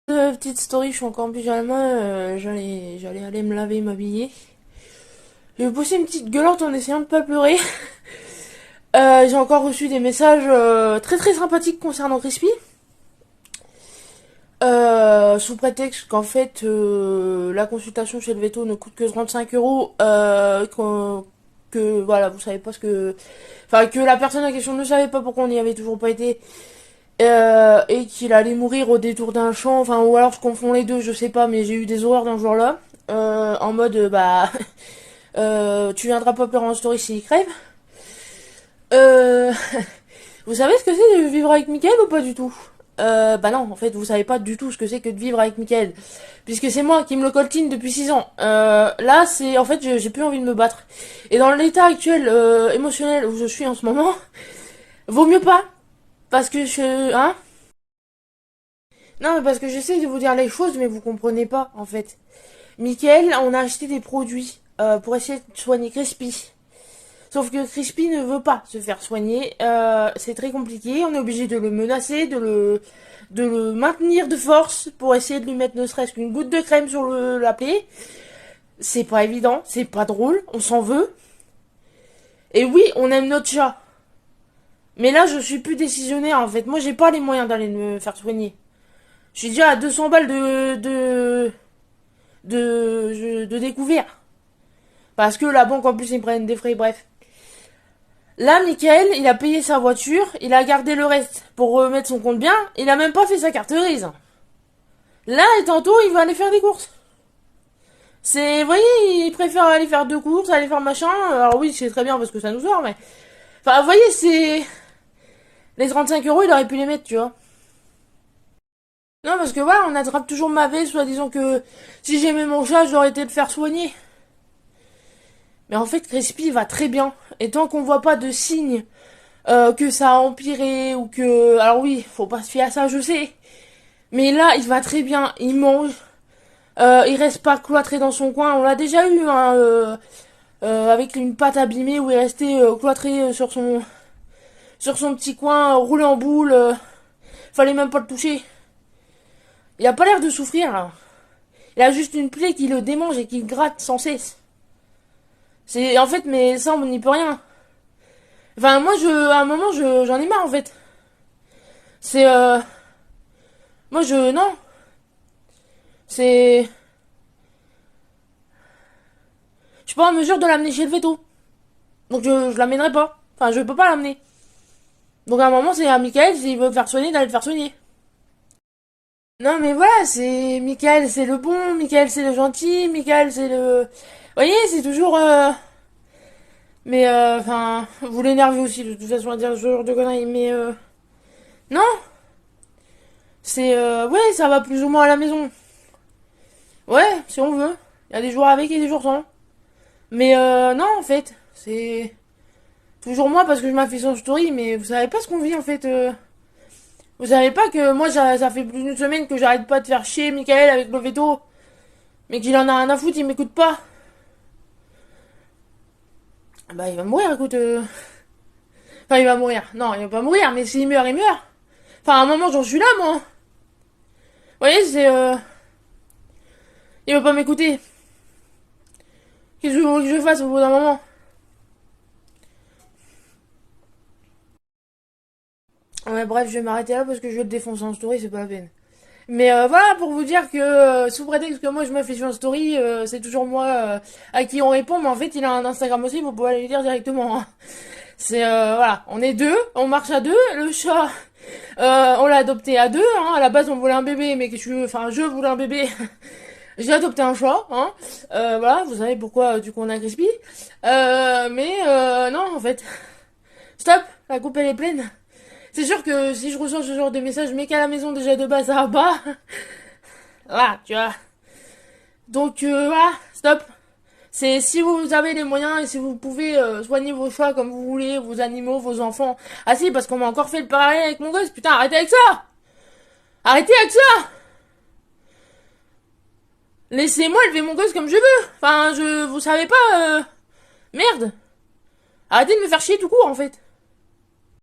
Petite story, je suis encore en pyjama, j'allais aller me laver, m'habiller. J'ai poussé une petite gueulante en essayant de pas pleurer. J'ai encore reçu des messages très très sympathiques concernant Crispy. Sous prétexte qu'en fait la consultation chez le veto ne coûte que 35 €, que voilà, vous savez pas ce que... Enfin, que la personne en question ne savait pas pourquoi on n'y avait toujours pas été, et qu'il allait mourir au détour d'un champ, enfin, ou alors je confonds les deux, je sais pas, mais j'ai eu des horreurs dans ce genre-là, en mode, tu viendras pas pleurer en story s'il crève. Euh, vous savez ce que c'est de vivre avec Mickaël ou pas du tout? Bah non, en fait, vous savez pas du tout ce que c'est que de vivre avec Mickaël, puisque c'est moi qui me le coltine depuis 6 ans. Là, c'est, en fait, j'ai plus envie de me battre. Et dans l'état actuel émotionnel où je suis en ce moment, vaut mieux pas, parce que hein? Non, mais parce que j'essaie de vous dire les choses, mais vous comprenez pas, en fait. Mickaël, on a acheté des produits pour essayer de soigner Crispy. Sauf que Crispy ne veut pas se faire soigner. C'est très compliqué. On est obligé de le menacer, de le maintenir de force pour essayer de lui mettre ne serait-ce qu'une goutte de crème sur la plaie. C'est pas évident, c'est pas drôle, on s'en veut. Et oui, on aime notre chat. Mais là, je suis plus décisionnaire, en fait. Moi, j'ai pas les moyens d'aller me faire soigner. Je suis déjà à 200 balles de découvert. Parce que la banque, en plus, ils me prennent des frais, bref. Là, Michael, il a payé sa voiture, il a gardé le reste pour remettre son compte bien, il a même pas fait sa carte grise. Là, et tantôt, il va aller faire des courses. Vous voyez, il préfère aller faire deux courses, aller faire machin. Alors oui, c'est très bien parce que ça nous sort, mais... Enfin, vous voyez, c'est... Les 35 €, il aurait pu les mettre, tu vois. Non, parce que voilà, on attrape toujours ma veille, soit disant que si j'aimais mon chat, j'aurais été le faire soigner. Mais en fait, Crispy va très bien. Et tant qu'on voit pas de signes que ça a empiré ou que... Alors oui, faut pas se fier à ça, je sais. Mais là, il va très bien, il mange. Il reste pas cloîtré dans son coin. On l'a déjà eu, hein, avec une patte abîmée où il restait cloîtré sur son petit coin, roulé en boule. Fallait même pas le toucher. Il a pas l'air de souffrir, là. Il a juste une plaie qui le démange et qui le gratte sans cesse. C'est en fait, mais ça on n'y peut rien. Enfin, moi, à un moment, j'en ai marre en fait. C'est moi non, c'est, je suis pas en mesure de l'amener chez le veto. Donc je l'amènerai pas. Enfin, je peux pas l'amener. Donc à un moment, c'est à Michael, s'il veut faire soigner, d'aller le faire soigner. Non, mais voilà, c'est Michael, c'est le bon, Michael, c'est le gentil, Michael, c'est le... Vous voyez, c'est toujours... Mais, enfin, vous l'énervez aussi, de toute façon, à dire ce genre de conneries, mais, non, c'est, ouais, ça va plus ou moins à la maison. Ouais, si on veut. Il y a des jours avec et des jours sans. Mais, non, en fait, c'est toujours moi parce que je m'affiche en story, mais vous savez pas ce qu'on vit, en fait, Vous savez pas que moi, ça fait plus d'une semaine que j'arrête pas de faire chier Michael avec le veto, mais qu'il en a rien à foutre, il m'écoute pas. Bah, il va mourir, écoute. Enfin, il va mourir. Non, il va pas mourir, mais s'il meurt, il meurt. Enfin, à un moment, j'en suis là, moi. Vous voyez, c'est... Il veut pas m'écouter. Qu'est-ce que vous voulez que je fasse au bout d'un moment? Ouais, bref, je vais m'arrêter là parce que je vais le défoncer en story, c'est pas la peine. Mais voilà, pour vous dire que sous prétexte que moi je me fais sur en story, c'est toujours moi à qui on répond, mais en fait il a un Instagram aussi, vous pouvez aller lui dire directement, hein. C'est voilà, on est deux, on marche à deux. Le chat, on l'a adopté à deux. Hein. À la base, on voulait un bébé, mais que enfin, je voulais un bébé. J'ai adopté un chat. Hein. Voilà, vous savez pourquoi du coup on a Crispy. Mais non, en fait, stop, la coupe elle est pleine. C'est sûr que si je reçois ce genre de message, mais qu'à la maison déjà de base ça va pas. Voilà, tu vois. Donc voilà, stop. C'est si vous avez les moyens et si vous pouvez soigner vos chats comme vous voulez, vos animaux, vos enfants. Ah si, parce qu'on m'a encore fait le parallèle avec mon gosse. Putain, arrêtez avec ça. Arrêtez avec ça. Laissez-moi élever mon gosse comme je veux. Enfin, vous savez pas. Merde. Arrêtez de me faire chier tout court en fait.